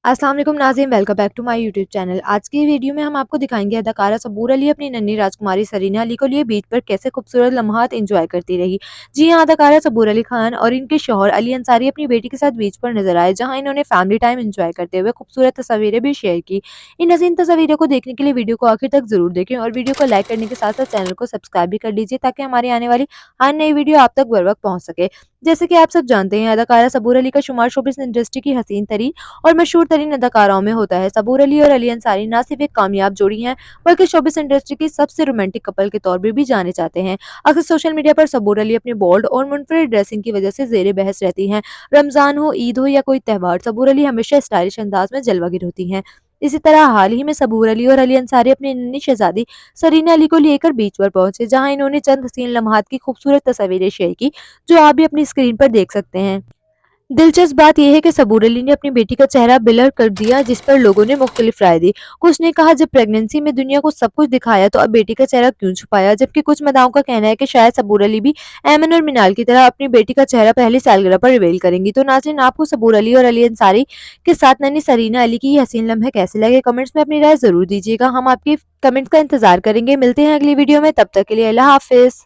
अस्सलाम वालेकुम नाज़रीन, welcome back to my YouTube channel. आज की वीडियो में हम आपको दिखाएंगे अदाकारा सबूर अली अपनी नन्ही राजकुमारी सरीना अली को लिए बीच पर कैसे खूबसूरत लम्हात एंजॉय करती रही। जी हाँ, अदाकारा सबूर अली खान और इनके शौहर अली अंसारी अपनी बेटी के साथ बीच पर नजर आए, जहाँ इन्होंने फैमिली टाइम एंजॉय करते हुए खूबसूरत तस्वीरें भी शेयर की। इन हसीन तस्वीरों को देखने के लिए वीडियो को आखिर तक जरूर देखें और वीडियो को लाइक करने के साथ साथ चैनल को सब्सक्राइब भी कर लीजिए, ताकि हमारी आने वाली हर नई वीडियो आप तक बर वक्त पहुंच सके। जैसे कि आप सब जानते हैं, अदाकारा सबूर अली का शुमार शोबिस इंडस्ट्री की हसीन तरीन और मशहूर तरीन अदाकाराओं में होता है। सबूर अली और अली अंसारी न सिर्फ एक कामयाब जोड़ी हैं, बल्कि शोबिस इंडस्ट्री की सबसे रोमांटिक कपल के तौर पर भी जाने जाते हैं। अक्सर सोशल मीडिया पर सबूर अली अपनी बोल्ड और मुनफरिद ड्रेसिंग की वजह से जेर बहस रहती हैं। रमजान हो, ईद हो या कोई त्यौहार, सबूर अली हमेशा स्टाइलिश अंदाज में जलवागर होती हैं। इसी तरह हाल ही में सबूर अली और अली अंसारी अपनी नन्ही शहजादी सरीना अली को लेकर बीच पर पहुंचे, जहां इन्होंने चंद हसीन लम्हात की खूबसूरत तस्वीरें शेयर की, जो आप भी अपनी स्क्रीन पर देख सकते हैं। दिलचस्प बात यह है कि सबूर अली ने अपनी बेटी का चेहरा ब्लर कर दिया, जिस पर लोगों ने मुख्तलिफ राय दी। कुछ ने कहा, जब प्रेगनेंसी में दुनिया को सब कुछ दिखाया तो अब बेटी का चेहरा क्यों छुपाया, जबकि कुछ मदाओं का कहना है कि शायद सबूर अली भी ऐमन और मिनाल की तरह अपनी बेटी का चेहरा पहली सालगिरह पर रिवील करेंगी। तो नाज़रीन, आपको सबूर अली और अली अंसारी के साथ नन्ही सरीना अली की ये हसीन लम्हे कैसे लगे, कमेंट्स में अपनी राय जरूर दीजिएगा। हम आपकी कमेंट्स का इंतजार करेंगे। मिलते हैं अगली वीडियो में, तब तक के लिए अल्लाह हाफिज।